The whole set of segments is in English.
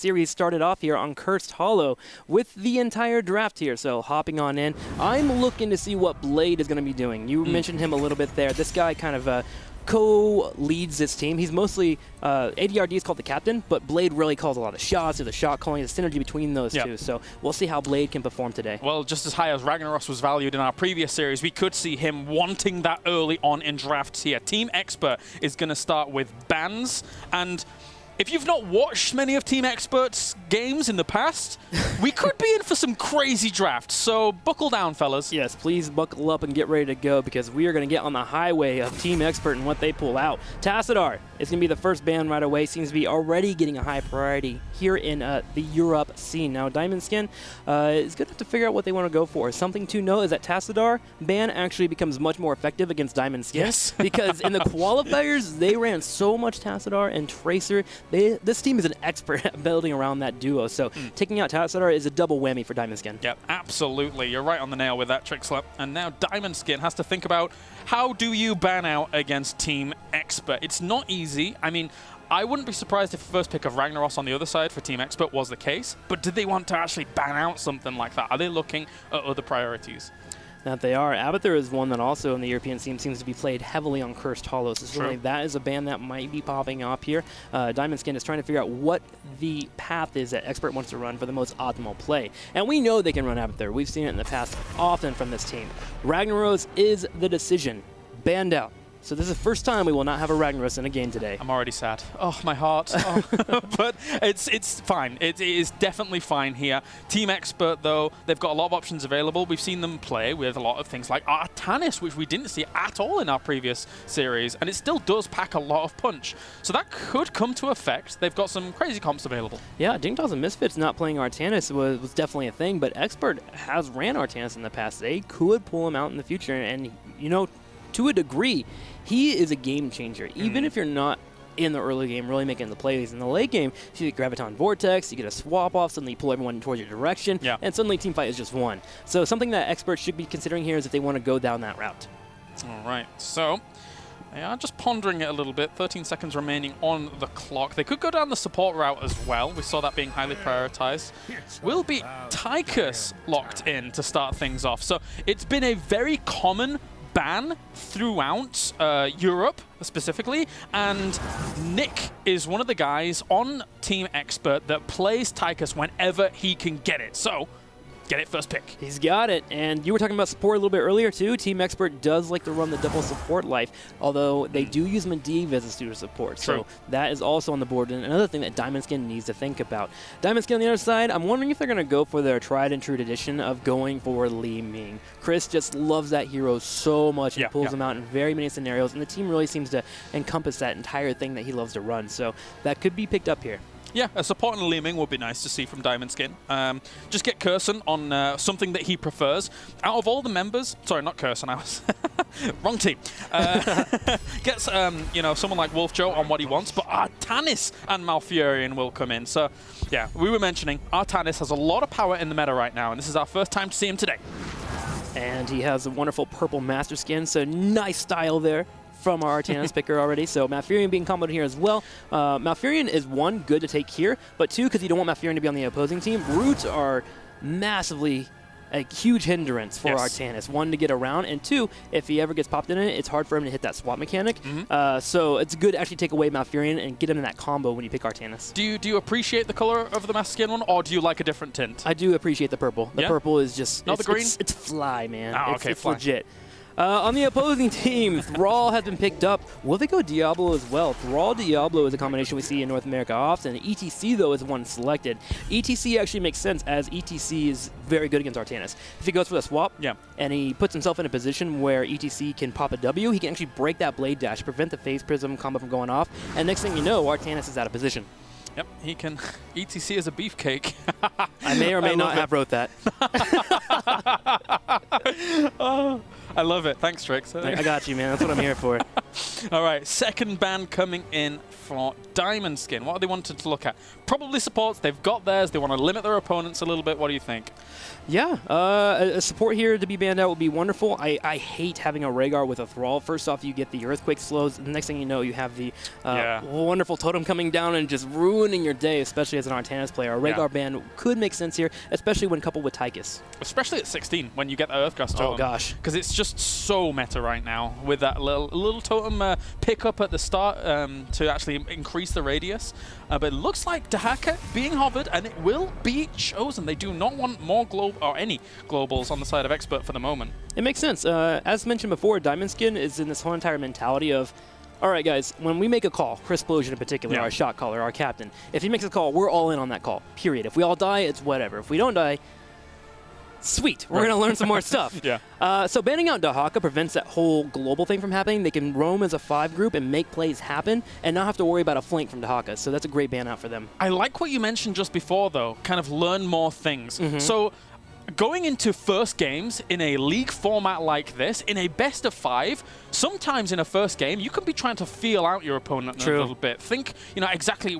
series started off here on Cursed Hollow with the entire draft here. So hopping on in, I'm looking to see what Blade is going to be doing. You mentioned him a little bit there. This guy kind of co-leads this team. He's mostly, ADRD is called the captain, but Blade really calls a lot of shots, or the shot calling, the synergy between those two. So we'll see how Blade can perform today. Well, just as high as Ragnaros was valued in our previous series, we could see him wanting that early on in drafts here. Team Expert is going to start with bans, and if you've not watched many of Team Expert's games in the past, we could be in for some crazy drafts, so buckle down, fellas. Yes, please buckle up and get ready to go, because we are going to get on the highway of Team Expert and what they pull out. Tassadar is going to be the first ban right away. Seems to be already getting a high priority here in the Europe scene. Now, Diamond Skin is going to have to figure out what they want to go for. Something to know is that Tassadar ban actually becomes much more effective against Diamond Skin. Yes. Because in the qualifiers, they ran so much Tassadar and Tracer. This team is an expert at building around that duo, so taking out Tassadar is a double whammy for Diamond Skin. Yep, absolutely. You're right on the nail with that, Trixler. And now Diamond Skin has to think about how do you ban out against Team Expert. It's not easy. I mean, I wouldn't be surprised if the first pick of Ragnaros on the other side for Team Expert was the case, but did they want to actually ban out something like that? Are they looking at other priorities? That they are. Abathur is one that also in the European scene seems to be played heavily on Cursed Hollow. So certainly that is a ban that might be popping up here. Diamond Skin is trying to figure out what the path is that Expert wants to run for the most optimal play. And we know they can run Abathur. We've seen it in the past often from this team. Ragnaros is the decision. Banned out. So this is the first time we will not have a Ragnaros in a game today. I'm already sad. Oh, my heart. Oh. But it's fine. It is definitely fine here. Team Expert, though, they've got a lot of options available. We've seen them play with a lot of things like Artanis, which we didn't see at all in our previous series, and it still does pack a lot of punch. So that could come to effect. They've got some crazy comps available. Yeah, Dingtoss and Misfits not playing Artanis was definitely a thing, but Expert has ran Artanis in the past. They could pull him out in the future, and, you know, to a degree, he is a game changer. Even if you're not in the early game really making the plays, in the late game, you get Graviton Vortex, you get a swap off, suddenly you pull everyone towards your direction, and suddenly team fight is just won. So something that experts should be considering here is if they want to go down that route. All right, so they are just pondering it a little bit. 13 seconds remaining on the clock. They could go down the support route as well. We saw that being highly prioritized. Will be Tychus locked in to start things off. So it's been a very common ban throughout Europe specifically, and Nick is one of the guys on Team Expert that plays Tychus whenever he can get it. So get it first pick. He's got it. And you were talking about support a little bit earlier too. Team Expert does like to run the double support life, although they do use Medivh as a student support. So that is also on the board. And another thing that Diamond Skin needs to think about. Diamond Skin on the other side, I'm wondering if they're going to go for their tried and true tradition of going for Li Ming. Chris just loves that hero so much and pulls him out in very many scenarios. And the team really seems to encompass that entire thing that he loves to run. So that could be picked up here. Yeah, a support and Li Ming would be nice to see from Diamond Skin. Just get Curson on something that he prefers. Out of all the members, sorry, not Curson, I was wrong team. Gets you know, someone like Wolf Joe on what he wants, but Artanis and Malfurion will come in. So yeah, we were mentioning Artanis has a lot of power in the meta right now, and this is our first time to see him today. And he has a wonderful purple master skin, so nice style there from our Artanis picker already. So Malfurion being comboed here as well. Malfurion is, one, good to take here, but two, because you don't want Malfurion to be on the opposing team, roots are massively a huge hindrance for Artanis. One, to get around, and two, if he ever gets popped in it, it's hard for him to hit that swap mechanic. So it's good to actually take away Malfurion and get him in that combo when you pick Artanis. Do you appreciate the color of the master skin one, or do you like a different tint? I do appreciate the purple. The purple is just... Not the green? It's fly, man. Oh, it's legit. On the opposing team, Thrall has been picked up. Will they go Diablo as well? Thrall Diablo is a combination we see in North America often. ETC, though, is one selected. ETC actually makes sense, as ETC is very good against Artanis. If he goes for the swap, and he puts himself in a position where ETC can pop a W, he can actually break that Blade Dash, prevent the Phase Prism combo from going off, and next thing you know, Artanis is out of position. Yep, he can. ETC is a beefcake. I may or may not have wrote that. Oh, I love it. Thanks, Trix. I got you, man. That's what I'm here for. All right, second ban coming in for Diamond Skin, what are they wanting to look at? Probably supports. They've got theirs. They want to limit their opponents a little bit. What do you think? Yeah, a support here to be banned out would be wonderful. I hate having a Rhaegar with a Thrall. First off, you get the Earthquake slows. The next thing you know, you have the wonderful totem coming down and just ruining your day, especially as an Artanis player. A Rhaegar ban could make sense here, especially when coupled with Tychus. Especially at 16, when you get the Earthgust totem. Oh, gosh. Because it's just so meta right now with that little totem pickup at the start to actually increase the radius. But it looks like Dahaka being hovered, and it will be chosen. They do not want more any globals on the side of Expert for the moment. It makes sense. As mentioned before, Diamond Skin is in this whole entire mentality of, all right, guys, when we make a call, Chris Explosion in particular, our shot caller, our captain, if he makes a call, we're all in on that call, period. If we all die, it's whatever. If we don't die, sweet, we're going to learn some more stuff. So banning out Dahaka prevents that whole global thing from happening. They can roam as a 5 group and make plays happen and not have to worry about a flank from Dahaka. So that's a great ban out for them. I like what you mentioned just before, though, kind of learn more things. So going into first games in a league format like this, in a best of 5, sometimes in a first game, you can be trying to feel out your opponent a little bit. Think, exactly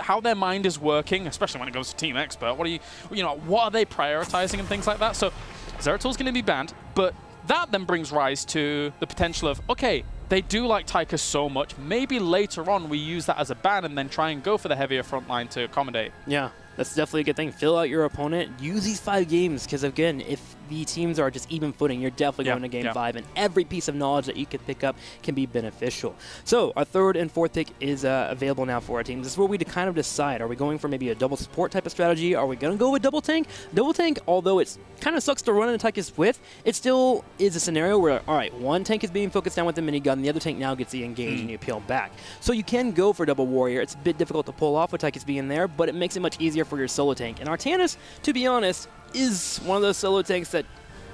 how their mind is working, especially when it goes to Team Expert. What are they prioritizing and things like that? So Zeratul is going to be banned, but that then brings rise to the potential of, okay, they do like Tychus so much, maybe later on we use that as a ban and then try and go for the heavier front line to accommodate. Yeah. That's definitely a good thing. Fill out your opponent. Use these 5 games because, again, if the teams are just even footing, you're definitely going to game 5, and every piece of knowledge that you can pick up can be beneficial. So our 3rd and 4th pick is available now for our teams. This is where we kind of decide, are we going for maybe a double support type of strategy? Are we going to go with double tank? Double tank, although it kind of sucks to run into Tychus with, it still is a scenario where, all right, one tank is being focused down with the minigun, the other tank now gets the engage and you peel back. So you can go for double warrior. It's a bit difficult to pull off with Tychus being there, but it makes it much easier for your solo tank. And Artanis, to be honest, is one of those solo tanks that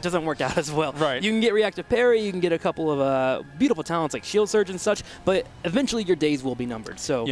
doesn't work out as well. Right. You can get reactive parry, you can get a couple of beautiful talents like shield surge and such, but eventually your days will be numbered. So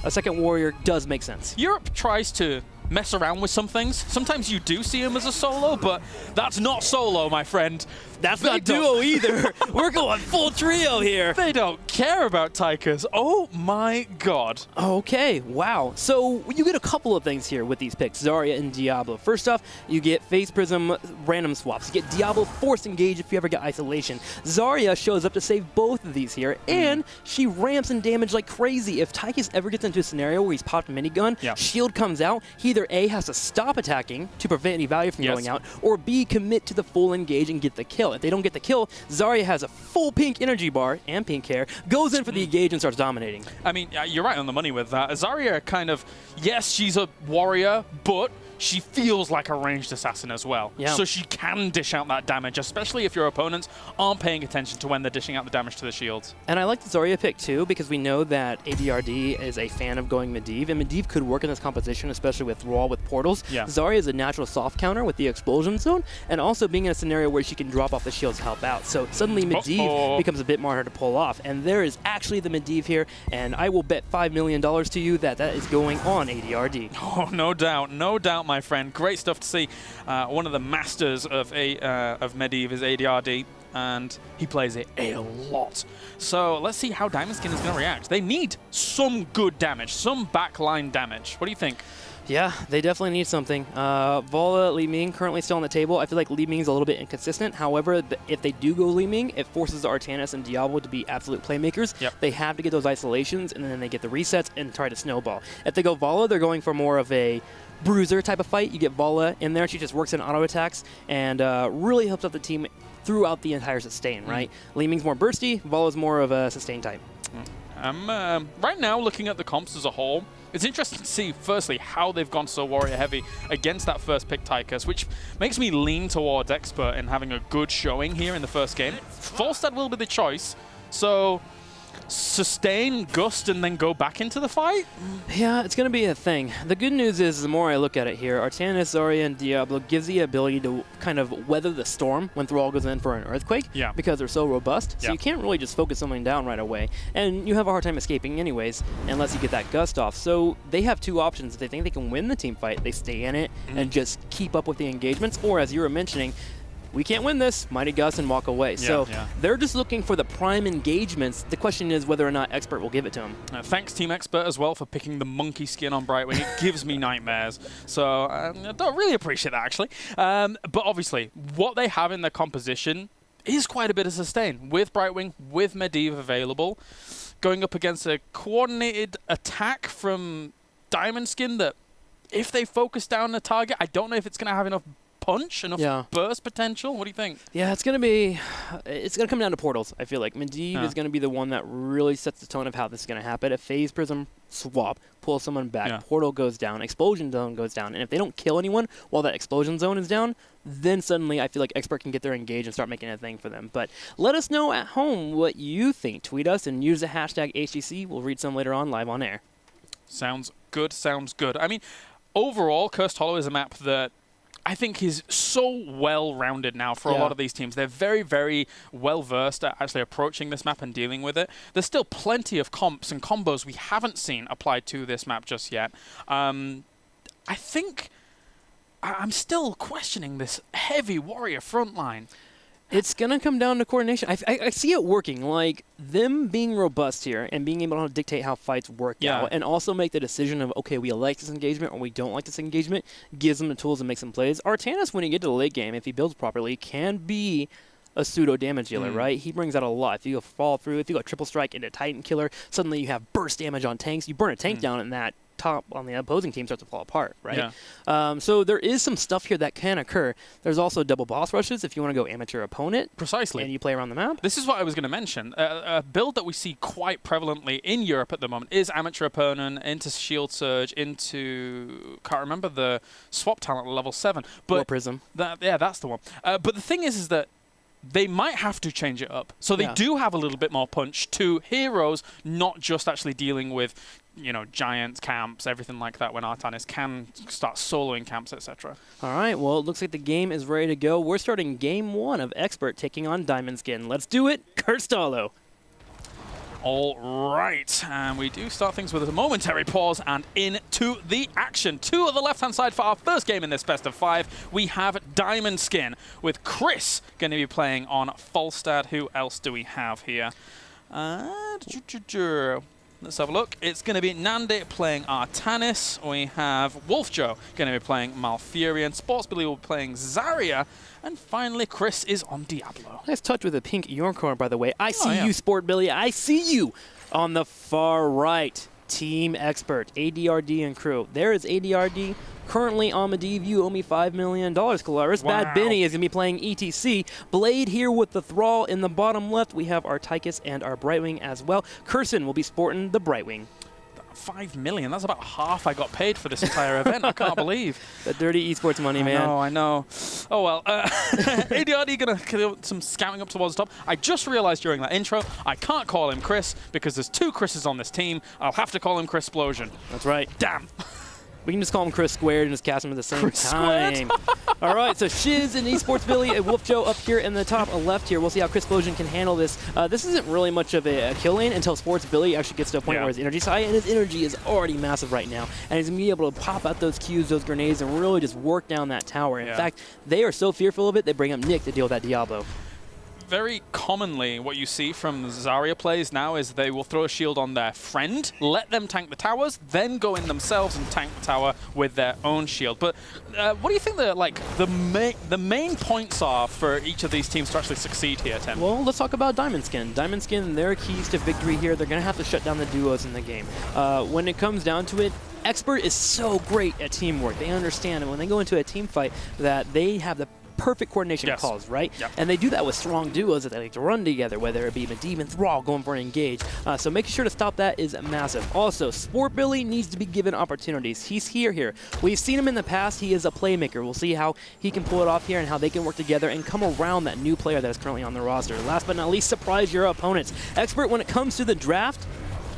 a second warrior does make sense. Europe tries to mess around with some things. Sometimes you do see him as a solo, but that's not solo, my friend. That's not duo either. We're going full trio here. They don't care about Tychus. Oh my god. Okay, wow. So you get a couple of things here with these picks, Zarya and Diablo. First off, you get Phase Prism random swaps. You get Diablo Force Engage if you ever get Isolation. Zarya shows up to save both of these here, and she ramps in damage like crazy. If Tychus ever gets into a scenario where he's popped a minigun, shield comes out, he either A, has to stop attacking to prevent any value from going out, or B, commit to the full engage and get the kill. If they don't get the kill, Zarya has a full pink energy bar and pink hair, goes in for the engage and starts dominating. I mean, you're right on the money with that. Zarya kind of, yes, she's a warrior, but she feels like a ranged assassin as well. So she can dish out that damage, especially if your opponents aren't paying attention to when they're dishing out the damage to the shields. And I like the Zarya pick too, because we know that ADRD is a fan of going Medivh, and Medivh could work in this composition, especially with Raw with portals. Zarya is a natural soft counter with the explosion zone, and also being in a scenario where she can drop off the shields to help out. So suddenly Medivh becomes a bit more hard to pull off, and there is actually the Medivh here, and I will bet $5 million to you that that is going on ADRD. Oh, no doubt, my friend. Great stuff to see. One of the masters of Medivh is ADRD, and he plays it a lot. So let's see how Diamond Skin is going to react. They need some good damage, some backline damage. What do you think? Yeah, they definitely need something. Valla, Li Ming currently still on the table. I feel like Li Ming's a little bit inconsistent. However, if they do go Li Ming, it forces Artanis and Diablo to be absolute playmakers. They have to get those isolations, and then they get the resets and try to snowball. If they go Valla, they're going for more of a bruiser type of fight. You get Valla in there. She just works in auto attacks and really helps out the team throughout the entire sustain, right? Li Ming's more bursty. Valla's more of a sustain type. Right now, looking at the comps as a whole, it's interesting to see, firstly, how they've gone so warrior-heavy against that first pick Tychus, which makes me lean towards Expert in having a good showing here in the first game. Falstad will be the choice, so sustain, gust, and then go back into the fight? Yeah, it's going to be a thing. The good news is, the more I look at it here, Artanis, Zarya, and Diablo gives the ability to kind of weather the storm when Thrall goes in for an Earthquake, because they're so robust, so you can't really just focus something down right away, and you have a hard time escaping anyways, unless you get that gust off. So they have two options. If they think they can win the team fight, they stay in it and just keep up with the engagements, or as you were mentioning, we can't win this, Mighty Gus, and walk away. So they're just looking for the prime engagements. The question is whether or not Expert will give it to them. Thanks, Team Expert, as well, for picking the monkey skin on Brightwing. It gives me nightmares. So I don't really appreciate that, actually. But obviously, what they have in their composition is quite a bit of sustain. With Brightwing, with Medivh available, going up against a coordinated attack from Diamond Skin that, if they focus down the target, I don't know if it's going to have enough punch, enough burst potential. What do you think? Yeah, it's going to come down to portals, I feel like. Medivh is going to be the one that really sets the tone of how this is going to happen. A Phase Prism swap, pull someone back, portal goes down, explosion zone goes down, and if they don't kill anyone while that explosion zone is down, then suddenly I feel like Expert can get there engaged and start making a thing for them. But let us know at home what you think. Tweet us and use the hashtag HGC. We'll read some later on live on air. Sounds good, sounds good. I mean, overall, Cursed Hollow is a map that I think is so well-rounded now for a lot of these teams. They're very, very well-versed at actually approaching this map and dealing with it. There's still plenty of comps and combos we haven't seen applied to this map just yet. I think I'm still questioning this heavy warrior front line. It's going to come down to coordination. I see it working, like them being robust here and being able to dictate how fights work out and also make the decision of, okay, we like this engagement or we don't like this engagement, gives them the tools to make some plays. Artanis, when you get to the late game, if he builds properly, can be a pseudo damage dealer, right? He brings out a lot. If you go fall through, if you go triple strike into Titan Killer, suddenly you have burst damage on tanks. You burn a tank down and that top on the opposing team starts to fall apart, right? So there is some stuff here that can occur. There's also double boss rushes if you want to go amateur opponent. Precisely. And you play around the map. This is what I was going to mention. A build that we see quite prevalently in Europe at the moment is amateur opponent into Shield Surge, into, can't remember the swap talent at level 7. But or Prism. That's the one. But the thing is that they might have to change it up. So they do have a little bit more punch to heroes, not just actually dealing with, you know, giants, camps, everything like that when Artanis can start soloing camps, etc. All right, well, it looks like the game is ready to go. We're starting game 1 of Expert taking on Diamond Skin. Let's do it, Cursed Hollow. All right, and we do start things with a momentary pause and into the action. 2 on the left-hand side for our first game in this best of 5. We have Diamond Skin with Chris going to be playing on Falstad. Who else do we have here? Let's have a look. It's going to be Nandit playing Artanis. We have Wolfjo going to be playing Malfurion. Sportsbilly will be playing Zarya. And finally, Chris is on Diablo. Nice touch with a pink unicorn, by the way. I see you, Sport Billy. I see you on the far right. Team Expert, ADRD and crew. There is ADRD. Currently on Medivh, you owe me $5 million, Colaris. Wow. Bad Benny is going to be playing ETC. Blade here with the Thrall in the bottom left. We have our Tychus and our Brightwing as well. Curson will be sporting the Brightwing. $5 million. That's about half I got paid for this entire event. I can't believe. That dirty esports money, man. I know. Oh, well. ADRD going to do some scouting up towards the top. I just realized during that intro, I can't call him Chris because there's 2 Chris's on this team. I'll have to call him Chris Explosion. That's right. Damn. We can just call him Chris Squared and just cast him at the same time. All right, so Shiz and Esports Billy and Wolf Joe up here in the top left here. We'll see how Chris Explosion can handle this. This isn't really much of a kill lane until Sports Billy actually gets to a point where his energy is high, and his energy is already massive right now. And he's going to be able to pop out those Qs, those grenades, and really just work down that tower. In fact, they are so fearful of it, they bring up Nick to deal with that Diablo. Very commonly, what you see from Zarya plays now is they will throw a shield on their friend, let them tank the towers, then go in themselves and tank the tower with their own shield. But what do you think the main points are for each of these teams to actually succeed here, Tim? Well, let's talk about Diamond Skin. Diamond Skin, their keys to victory here, they're going to have to shut down the duos in the game. When it comes down to it, Expert is so great at teamwork. They understand, and when they go into a team fight, that they have the perfect coordination calls, right? And they do that with strong duos that they like to run together, whether it be Medivh and Thrall going for an engage. So making sure to stop that is massive. Also, Sport Billy needs to be given opportunities. He's here. We've seen him in the past. He is a playmaker. We'll see how he can pull it off here and how they can work together and come around that new player that is currently on the roster. Last but not least, surprise your opponents. Expert, when it comes to the draft,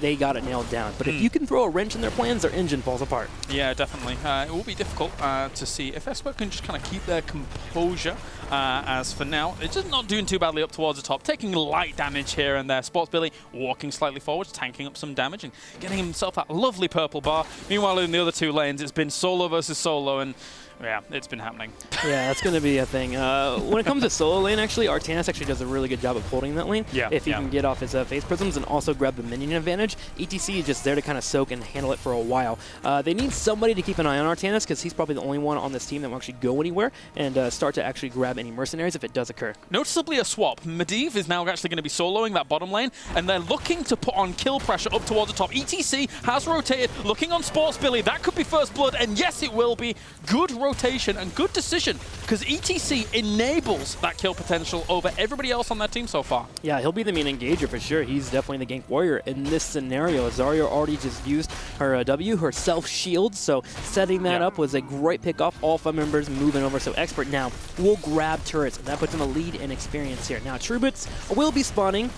they got it nailed down. But if you can throw a wrench in their plans, their engine falls apart. Yeah, definitely. It will be difficult to see if Expert can just kind of keep their composure. As for now, it's just not doing too badly up towards the top, taking light damage here and there. Sports Billy walking slightly forwards, tanking up some damage and getting himself that lovely purple bar. Meanwhile, in the other 2 lanes, it's been solo versus solo, and Yeah, it's been happening. Yeah, that's going to be a thing. When it comes to solo lane, actually, Artanis actually does a really good job of holding that lane. Yeah, if he can get off his phase prisms and also grab the minion advantage. ETC is just there to kind of soak and handle it for a while. They need somebody to keep an eye on Artanis because he's probably the only one on this team that will actually go anywhere and start to actually grab any mercenaries if it does occur. Noticeably a swap. Medivh is now actually going to be soloing that bottom lane, and they're looking to put on kill pressure up towards the top. ETC has rotated, looking on Sports Billy. That could be first blood, and yes, it will be. Good rotation and good decision, because ETC enables that kill potential over everybody else on that team so far. Yeah, he'll be the main engager for sure. He's definitely the gank warrior in this scenario. Zarya already just used her W, her self-shield, so setting that up was a great pick off. All 5 members moving over, so Expert now will grab turrets, and that puts him a lead in experience here. Now, Trubits will be spawning,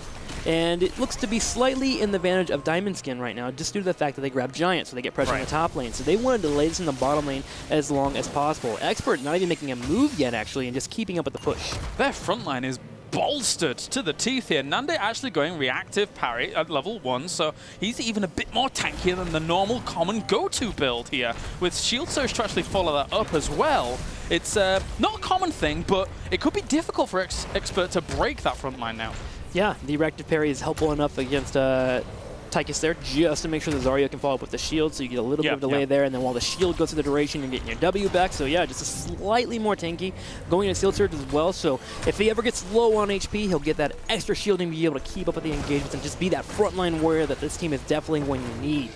and it looks to be slightly in the advantage of Diamond Skin right now, just due to the fact that they grab Giant, so they get pressure in the top lane. So they want to delay this in the bottom lane as long as possible. Expert not even making a move yet, actually, and just keeping up with the push. Their front line is bolstered to the teeth here. Nande actually going reactive parry at level 1, so he's even a bit more tankier than the normal common go-to build here, with Shield Surge to actually follow that up as well. It's not a common thing, but it could be difficult for Expert to break that front line now. Yeah, the reactive parry is helpful enough against Tychus there, just to make sure the Zarya can follow up with the shield, so you get a little bit of delay there, and then while the shield goes through the duration, you're getting your W back. So yeah, just a slightly more tanky, going into Shield Surge as well, so if he ever gets low on HP, he'll get that extra shielding to be able to keep up with the engagements and just be that frontline warrior that this team is definitely going to need.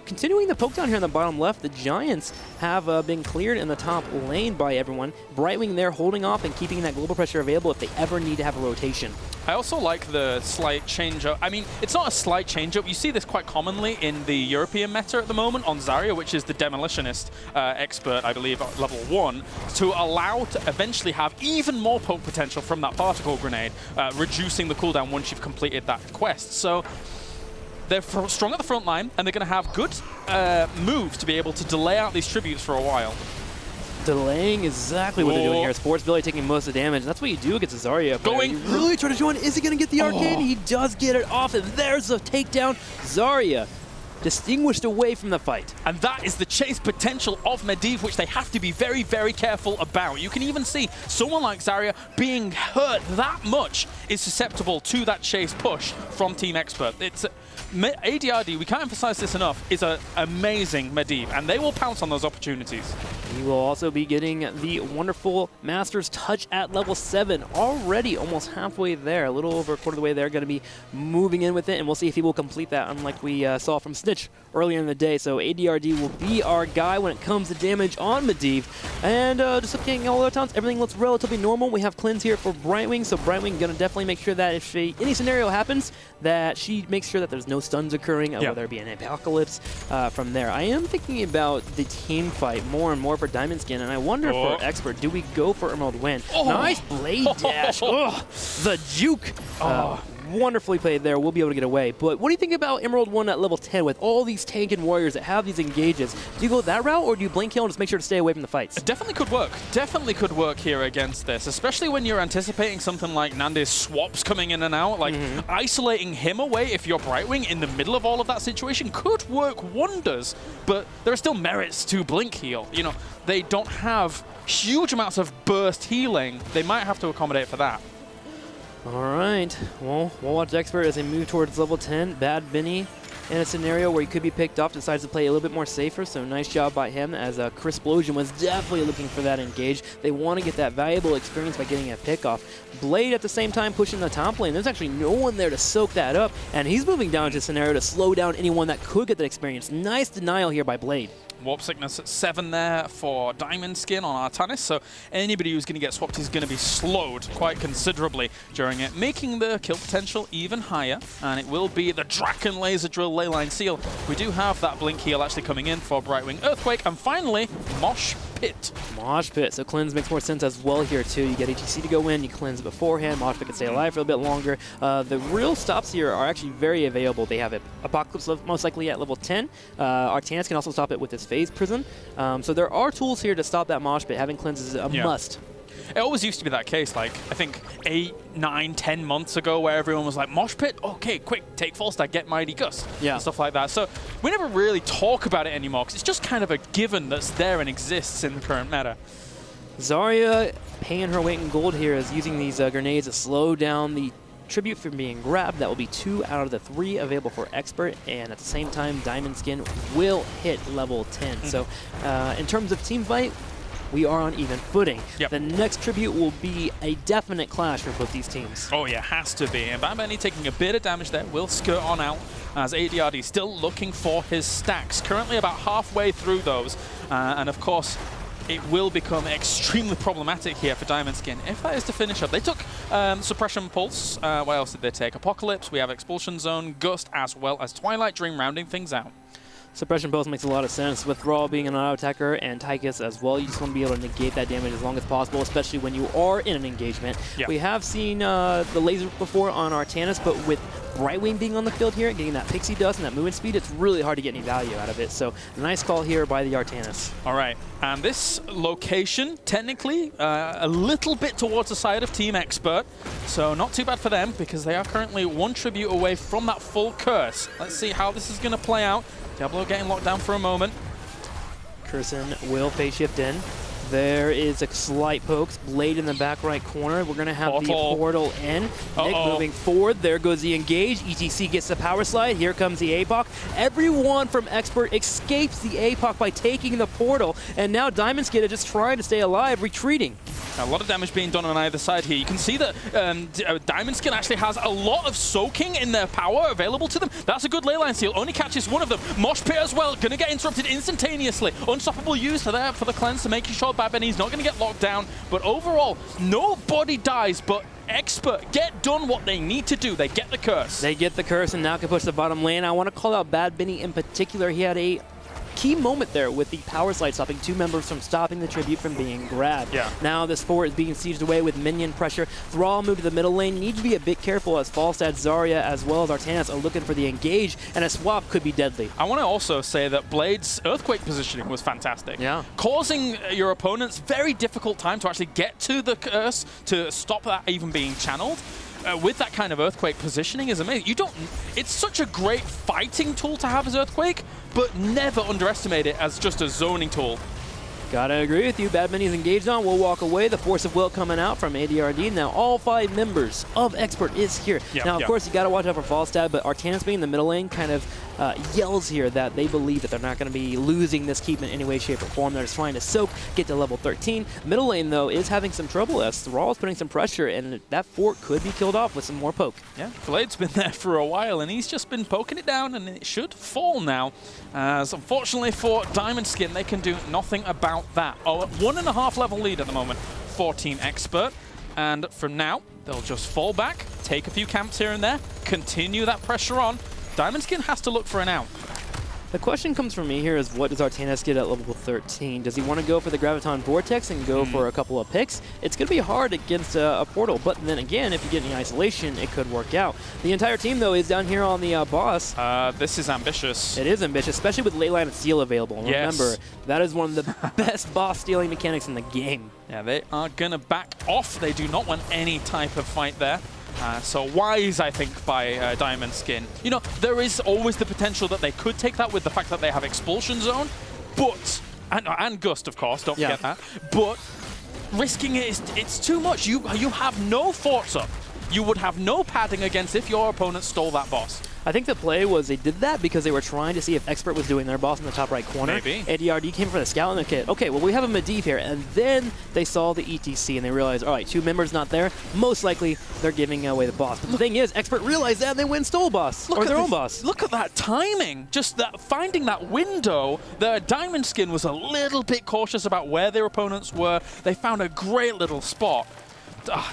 Continuing the poke down here in the bottom left, the Giants have been cleared in the top lane by everyone. Brightwing there holding off and keeping that global pressure available if they ever need to have a rotation. I also like the slight change-up. I mean, it's not a slight change-up. You see this quite commonly in the European meta at the moment on Zarya, which is the Demolitionist expert, I believe, at level 1, to allow to eventually have even more poke potential from that particle grenade, reducing the cooldown once you've completed that quest. So they're strong at the front line, and they're going to have good moves to be able to delay out these tributes for a while. Delaying exactly what they're doing here. Sports Billy taking most of the damage. That's what you do against a Zarya. Going. You really try to join. Is he going to get the arcade? He does get it off, and there's a takedown. Zarya distinguished away from the fight. And that is the chase potential of Medivh, which they have to be very, very careful about. You can even see someone like Zarya being hurt that much is susceptible to that chase push from Team Expert. It's ADRD, we can't emphasize this enough, is an amazing Medivh, and they will pounce on those opportunities. He will also be getting the wonderful Master's Touch at level 7, already almost halfway there, a little over a quarter of the way there, going to be moving in with it, and we'll see if he will complete that, unlike we saw from Snitch earlier in the day. So ADRD will be our guy when it comes to damage on Medivh. And just looking at all the times, everything looks relatively normal. We have Cleanse here for Brightwing, so Brightwing going to definitely make sure that if any scenario happens, that she makes sure that there's no stuns occurring, whether it be an apocalypse from there. I am thinking about the team fight more and more for Diamond Skin, and I wonder for Expert, do we go for Emerald Wind? Nice blade dash. The juke. Wonderfully played there. We'll be able to get away. But what do you think about Emerald 1 at level 10 with all these tank and warriors that have these engages? Do you go that route, or do you blink kill and just make sure to stay away from the fights? It definitely could work. Definitely could work here against this, especially when you're anticipating something like Nande's swaps coming in and out. Like, isolating him away if you're Brightwing in the middle of all of that situation could work wonders, but there are still merits to blink heal. You know, they don't have huge amounts of burst healing. They might have to accommodate for that. All right. Well, we'll watch Expert as they move towards level 10. Bad Benny in a scenario where he could be picked off, decides to play a little bit more safer, so nice job by him, as Crisplosion was definitely looking for that engage. They want to get that valuable experience by getting a pick off. Blade at the same time pushing the top lane. There's actually no one there to soak that up, and he's moving down to a scenario to slow down anyone that could get that experience. Nice denial here by Blade. Warp Sickness at 7 there for Diamond Skin on Artanis, so anybody who's going to get swapped is going to be slowed quite considerably during it, making the kill potential even higher, and it will be the Draken Laser Drill Leyline Seal. We do have that blink heal actually coming in for Brightwing Earthquake, and finally, Mosh Pit. Mosh Pit, so Cleanse makes more sense as well here too. You get HGC to go in, you cleanse beforehand, Mosh Pit can stay alive for a little bit longer. The real stops here are actually very available. They have Apocalypse most likely at level 10. Artanis can also stop it with his Phase Prison. So there are tools here to stop that Mosh Pit. Having Cleanse is a must. It always used to be that case, like, I think 8, 9, 10 months ago, where everyone was like, Mosh Pit? Okay, quick, take Falstad, get Mighty Gus, and stuff like that. So we never really talk about it anymore, because it's just kind of a given that's there and exists in the current meta. Zarya paying her weight in gold here is using these grenades to slow down the tribute from being grabbed. That will be 2 out of the 3 available for Expert, and at the same time, Diamond Skin will hit level 10. So in terms of team fight, we are on even footing. The next tribute will be a definite clash for both these teams. Oh yeah, has to be. And Bad Bunny taking a bit of damage there, will skirt on out as ADRD still looking for his stacks. Currently about halfway through those. And of course, it will become extremely problematic here for Diamond Skin if that is to finish up. They took Suppression Pulse. What else did they take? Apocalypse. We have Expulsion Zone, Gust, as well as Twilight Dream rounding things out. Suppression Pulse makes a lot of sense. with Thrall being an auto attacker and Tychus as well, you just want to be able to negate that damage as long as possible, especially when you are in an engagement. We have seen the laser before on Artanis, but with Brightwing being on the field here, getting that pixie dust and that movement speed, it's really hard to get any value out of it. So nice call here by the Artanis. All right, and this location, technically, a little bit towards the side of Team Expert, so not too bad for them because they are currently 1 tribute away from that full curse. Let's see how this is going to play out. Diablo getting locked down for a moment. Curson will phase shift in. There is a slight pokes. Blade in the back right corner. We're going to have the portal in. Nick moving forward. There goes the engage. ETC gets the power slide. Here comes the APOC. Everyone from Expert escapes the APOC by taking the portal. And now Diamond Skin are just trying to stay alive, retreating. A lot of damage being done on either side here. You can see that Diamond Skin actually has a lot of soaking in their power available to them. That's a good leyline seal. Only catches one of them. Mosh Pit as well. Going to get interrupted instantaneously. Unstoppable use there for the cleanse to making sure Bad Bunny's not going to get locked down. But overall, nobody dies, but Expert get done what they need to do. They get the curse. They get the curse and now can push the bottom lane. I want to call out Bad Bunny in particular. He had a key moment there with the power slide stopping 2 members from stopping the tribute from being grabbed. Now this fort is being sieged away with minion pressure. Thrall moved to the middle lane. You need to be a bit careful as Falstad, Zarya, as well as Artanis are looking for the engage, and a swap could be deadly. I want to also say that Blade's Earthquake positioning was fantastic. Causing your opponents very difficult time to actually get to the curse to stop that even being channeled. With that kind of Earthquake positioning is amazing. It's such a great fighting tool to have as Earthquake, but never underestimate it as just a zoning tool. Gotta agree with you. Bad Bunny's engaged on. We'll walk away. The Force of Will coming out from ADRD. Now all 5 members of Expert is here. Now, of course, you gotta watch out for Falstad, but Artanis being in the middle lane kind of yells here that they believe that they're not gonna be losing this keep in any way, shape, or form. They're just trying to soak, get to level 13. Middle lane, though, is having some trouble as Thrall is putting some pressure, and that fort could be killed off with some more poke. Blade's been there for a while, and he's just been poking it down, and it should fall now. As unfortunately for Diamond Skin, they can do nothing about that. 1.5 level lead at the moment for Team Expert. And from now, they'll just fall back, take a few camps here and there, continue that pressure on. Diamond Skin has to look for an out. The question comes from me here is, what does Artanis get at level 13? Does he want to go for the Graviton Vortex and go for a couple of picks? It's going to be hard against a portal, but then again, if you get any isolation, it could work out. The entire team, though, is down here on the boss. This is ambitious. It is ambitious, especially with Leyline and Seal available. Remember, that is one of the best boss stealing mechanics in the game. Yeah, they are going to back off. They do not want any type of fight there. So wise, I think, by Diamond Skin. You know, there is always the potential that they could take that with the fact that they have Expulsion Zone, but and Gust, of course, don't forget that. But risking it it's too much. You have no forts up. You would have no padding against if your opponent stole that boss. I think the play was they did that because they were trying to see if Expert was doing their boss in the top right corner. Maybe. ADRD came for the scout and the kit. Okay, well, we have a Medivh here. And then they saw the ETC and they realized, all right, 2 members not there. Most likely, they're giving away the boss. But the thing is, Expert realized that and they went and stole boss. Or their own boss. Look at that timing. Just that finding that window. The Diamond Skin was a little bit cautious about where their opponents were. They found a great little spot.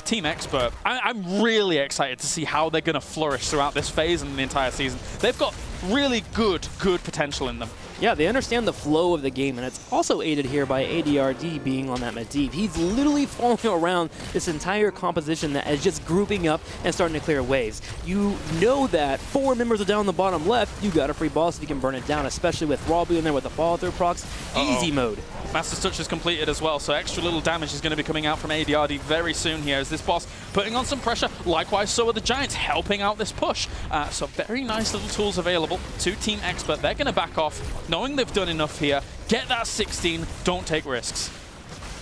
Team Expert, I'm really excited to see how they're going to flourish throughout this phase and the entire season. They've got really good potential in them. Yeah, they understand the flow of the game, and it's also aided here by ADRD being on that Medivh. He's literally following around this entire composition that is just grouping up and starting to clear waves. You know that 4 members are down the bottom left, you got a free boss if you can burn it down, especially with Rabu in there with the follow-through procs. Easy mode. Master's Touch is completed as well, so extra little damage is going to be coming out from ADRD very soon here as this boss putting on some pressure. Likewise, so are the Giants helping out this push. So very nice little tools available to Team Expert. They're going to back off, knowing they've done enough here. Get that 16, don't take risks.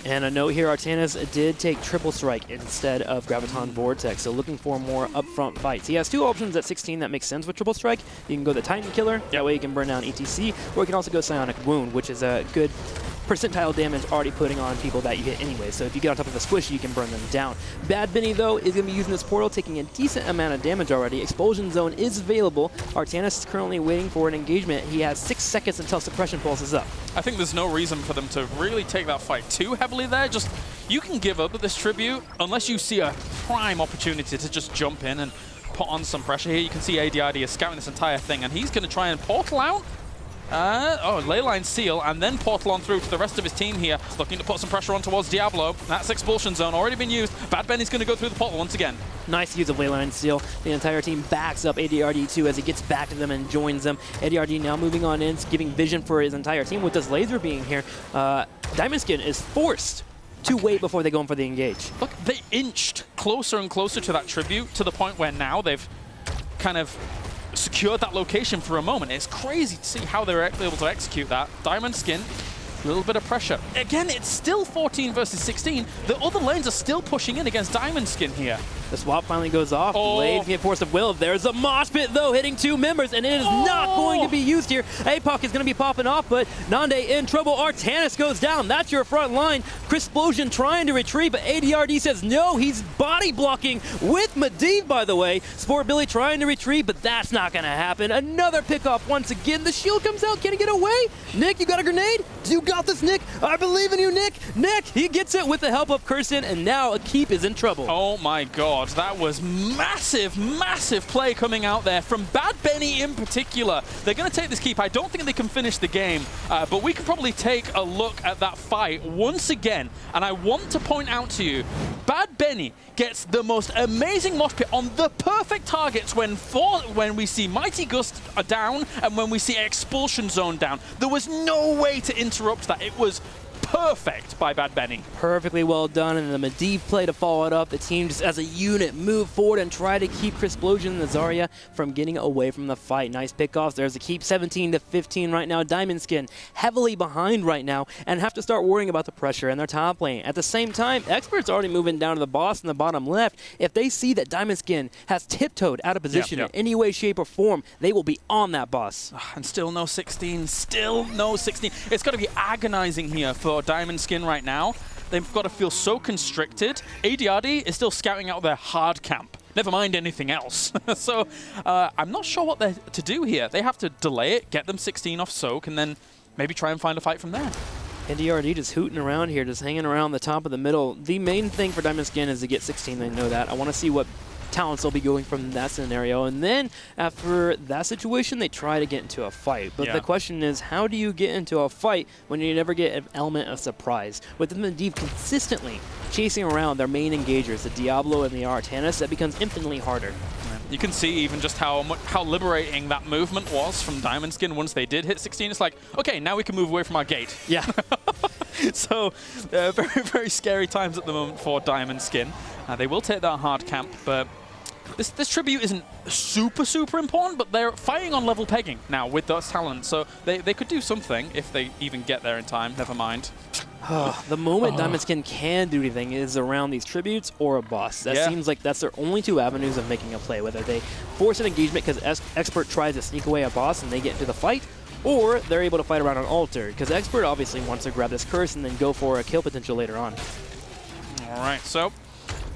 And a note here, Artanis did take Triple Strike instead of Graviton Vortex, so looking for more upfront fights. He has 2 options at 16 that make sense with Triple Strike. You can go the Titan Killer, that way you can burn down ETC, or you can also go Psionic Wound, which is a good percentile damage already putting on people that you hit anyway. So if you get on top of a squishy, you can burn them down. Bad Benny, though, is going to be using this portal, taking a decent amount of damage already. Expulsion Zone is available. Artanis is currently waiting for an engagement. He has 6 seconds until Suppression Pulse is up. I think there's no reason for them to really take that fight too heavily there. Just, you can give up at this tribute unless you see a prime opportunity to just jump in and put on some pressure here. You can see ADRD is scouting this entire thing, and he's going to try and portal out. Leyline Seal, and then portal on through to the rest of his team here, looking to put some pressure on towards Diablo. That's Expulsion Zone, already been used. Bad Benny's going to go through the portal once again. Nice use of Leyline Seal. The entire team backs up ADRD too as he gets back to them and joins them. ADRD now moving on in, giving vision for his entire team. With this laser being here, Diamond Skin is forced to wait before they go in for the engage. Look, they inched closer and closer to that tribute to the point where now they've kind of secured that location for a moment. It's crazy to see how they were able to execute that. Diamond Skin, a little bit of pressure. Again, it's still 14 versus 16. The other lanes are still pushing in against Diamond Skin here. The swap finally goes off. Blades get Force of Will. There's a mosh pit, though, hitting 2 members, and it is not going to be used here. APOC is going to be popping off, but Nande in trouble. Artanis goes down. That's your front line. Chrisplosion trying to retreat, but ADRD says no. He's body blocking with Medivh, by the way. Sport Billy trying to retreat, but that's not going to happen. Another pickoff once again. The shield comes out. Can he get away? Nick, you got a grenade? You got this, Nick. I believe in you, Nick. Nick, he gets it with the help of Kirsten, and now Akeep is in trouble. Oh, my God. That was massive, massive play coming out there from Bad Benny in particular. They're going to take this keep. I don't think they can finish the game, but we can probably take a look at that fight once again. And I want to point out to you, Bad Benny gets the most amazing mosh pit on the perfect targets when we see Mighty Gust down and when we see Expulsion Zone down. There was no way to interrupt that. It was perfect by Bad Benny. Perfectly well done, and the Medivh play to follow it up. The team just as a unit move forward and try to keep Chrisplosion and the Zarya from getting away from the fight. Nice pickoffs. There's the keep 17 to 15 right now. Diamond Skin heavily behind right now and have to start worrying about the pressure in their top lane. At the same time, Expert's already moving down to the boss in the bottom left. If they see that Diamond Skin has tiptoed out of position in any way, shape, or form, they will be on that boss. And still no 16. Still no 16. It's got to be agonizing here for Diamond Skin right now. They've got to feel so constricted. ADRD is still scouting out their hard camp. Never mind anything else. So I'm not sure what they're to do here. They have to delay it, get them 16 off Soak, and then maybe try and find a fight from there. ADRD just hooting around here, just hanging around the top of the middle. The main thing for Diamond Skin is to get 16. They know that. I want to see what talents they'll be going from that scenario, and then after that situation they try to get into a fight. But the question is, how do you get into a fight when you never get an element of surprise? With the Medivh consistently chasing around their main engagers, the Diablo and the Artanis, that becomes infinitely harder. You can see even just how liberating that movement was from Diamond Skin once they did hit 16. It's like, okay, now we can move away from our gate. Yeah. So very, very scary times at the moment for Diamond Skin. They will take that hard camp, but this tribute isn't super important, but they're fighting on level pegging now with those talents, so they could do something if they even get there in time. Never mind. The moment Diamond Skin can do anything is around these tributes or a boss. That seems like that's their only 2 avenues of making a play, whether they force an engagement because Expert tries to sneak away a boss and they get into the fight, or they're able to fight around an altar, because Expert obviously wants to grab this curse and then go for a kill potential later on. All right, so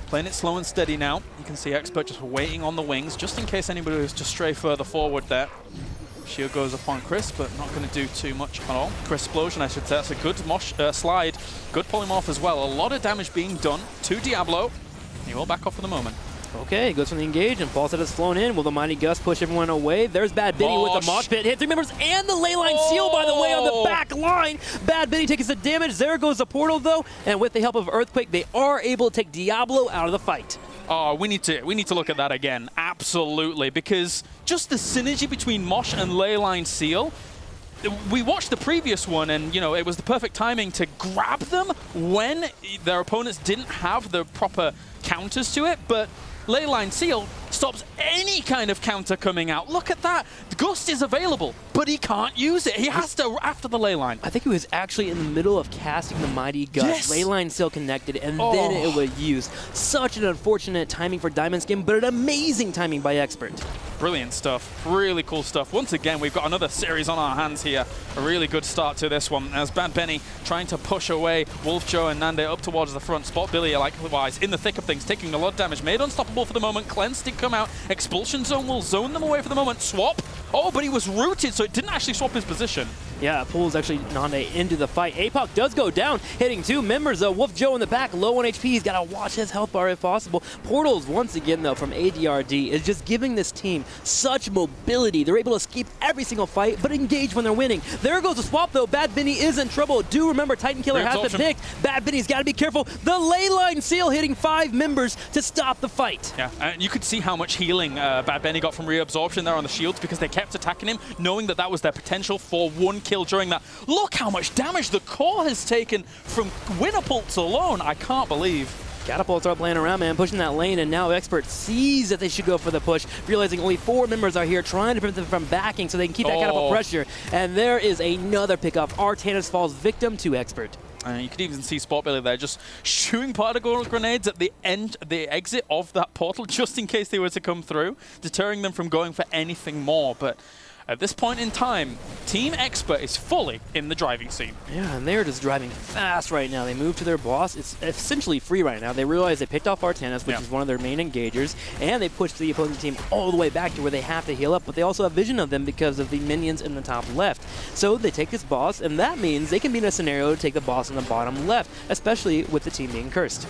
playing it slow and steady now. You can see Expert just waiting on the wings, just in case anybody was to stray further forward there. Shield goes upon Chris, but not going to do too much at all. Chrisplosion, I should say. That's a good slide. Good polymorph as well. A lot of damage being done to Diablo. He will back off for the moment. Okay, goes from the engage, and Falset has flown in. Will the Mighty Gus push everyone away? There's Bad Bitty with the mosh pit. Hit 3 members and the Leyline Seal, by the way, on the back line. Bad Bitty takes the damage. There goes the portal, though. And with the help of Earthquake, they are able to take Diablo out of the fight. Oh, we need to look at that again. Absolutely, because just the synergy between Mosh and Leyline Seal. We watched the previous one, and it was the perfect timing to grab them when their opponents didn't have the proper counters to it, but Leyline Seal stops any kind of counter coming out. Look at that. Gust is available, but he can't use it. He has to after the Leyline. I think he was actually in the middle of casting the Mighty Gus. Yes. Leyline Seal connected, and then it was used. Such an unfortunate timing for Diamond Skin, but an amazing timing by Expert. Brilliant stuff. Really cool stuff. Once again, we've got another series on our hands here. A really good start to this one as Bad Benny trying to push away Wolf Joe and Nande up towards the front. Spot Billy, likewise, in the thick of things, taking a lot of damage. Made unstoppable for the moment. Cleanse did come out. Expulsion Zone will zone them away for the moment. Swap. Oh, but he was rooted, so it didn't actually swap his position. Yeah, pulls actually Nande into the fight. APOC does go down, hitting 2 members, though. Wolf Joe in the back, low on HP. He's got to watch his health bar if possible. Portals, once again, though, from ADRD is just giving this team such mobility. They're able to escape every single fight, but engage when they're winning. There goes the swap, though. Bad Benny is in trouble. Do remember, Titan Killer has been picked. Bad Benny's got to be careful. The Leyline Seal hitting 5 members to stop the fight. Yeah, and you could see how much healing Bad Benny got from reabsorption there on the shields because they kept attacking him, knowing that that was their potential for 1 kill during that. Look how much damage the core has taken from Winterpulse alone. I can't believe. Catapults are playing around, man, pushing that lane, and now Expert sees that they should go for the push, realizing only 4 members are here, trying to prevent them from backing so they can keep that catapult pressure. And there is another pickoff. Artanis falls victim to Expert. You could even see Spot Billy there just shooting particle grenades at the exit of that portal, just in case they were to come through, deterring them from going for anything more. But at this point in time, Team Expert is fully in the driving seat. Yeah, and they're just driving fast right now. They move to their boss. It's essentially free right now. They realize they picked off Artanis, which is one of their main engagers, and they pushed the opposing team all the way back to where they have to heal up, but they also have vision of them because of the minions in the top left. So they take this boss, and that means they can be in a scenario to take the boss in the bottom left, especially with the team being cursed.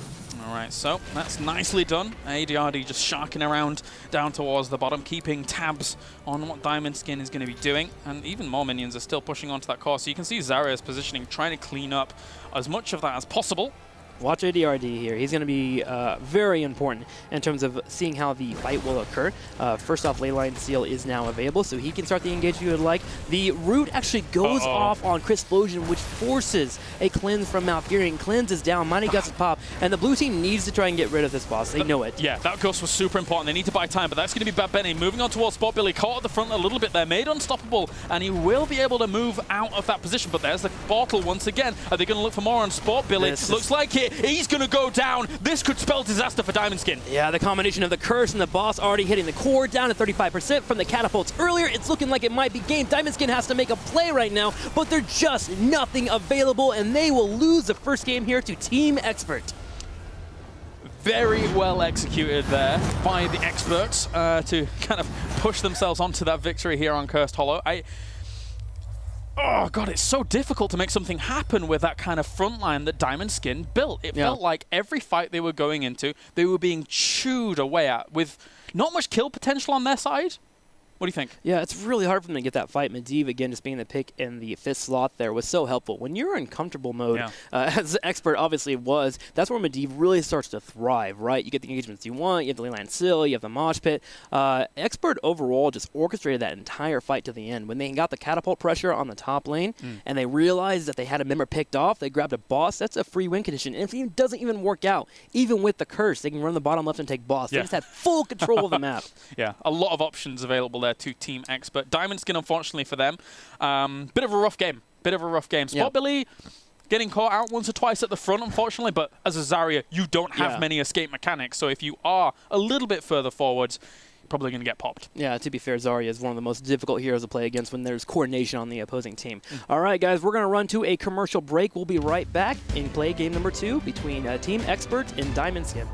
All right, so that's nicely done. ADRD just sharking around down towards the bottom, keeping tabs on what Diamond Skin is going to be doing. And even more minions are still pushing onto that core. So you can see Zarya's positioning, trying to clean up as much of that as possible. Watch ADRD here. He's going to be very important in terms of seeing how the fight will occur. First off, Leyline Seal is now available, so he can start the engage if you would like. The root actually goes off on Crystplosion, which forces a cleanse from Malfurion. Cleanse is down, Mighty Gus is pop, and the blue team needs to try and get rid of this boss. They know it. Yeah, that ghost was super important. They need to buy time, but that's going to be Bad Benny moving on towards Spot Billy, caught at the front a little bit there, made unstoppable, and he will be able to move out of that position. But there's the portal once again. Are they going to look for more on Spot Billy? Looks like it. He's going to go down. This could spell disaster for Diamond Skin. Yeah, the combination of the curse and the boss already hitting the core down to 35% from the catapults earlier. It's looking like it might be game. Diamond Skin has to make a play right now, but they're just nothing available, and they will lose the first game here to Team Expert. Very well executed there by the experts to kind of push themselves onto that victory here on Cursed Hollow. Oh, God, it's so difficult to make something happen with that kind of front line that Diamond Skin built. It felt like every fight they were going into, they were being chewed away at with not much kill potential on their side. What do you think? Yeah, it's really hard for them to get that fight. Medivh, again, just being the pick in the 5th slot there was so helpful. When you're in comfortable mode, as Expert obviously was, that's where Medivh really starts to thrive, right? You get the engagements you want, you have the Leyline Seal, you have the Mosh Pit. Expert overall just orchestrated that entire fight to the end. When they got the catapult pressure on the top lane, and they realized that they had a member picked off, they grabbed a boss, that's a free win condition. And if it doesn't even work out, even with the curse, they can run the bottom left and take boss. They just had full control of the map. Yeah, a lot of options available there to Team Expert. Diamond Skin, unfortunately for them, bit of a rough game. Spot Billy getting caught out once or twice at the front, unfortunately, but as a Zarya, you don't have many escape mechanics, so if you are a little bit further forwards, you're probably going to get popped. Yeah, to be fair, Zarya is one of the most difficult heroes to play against when there's coordination on the opposing team. All right, guys, we're going to run to a commercial break. We'll be right back in play game number 2 between Team Expert and Diamond Skin.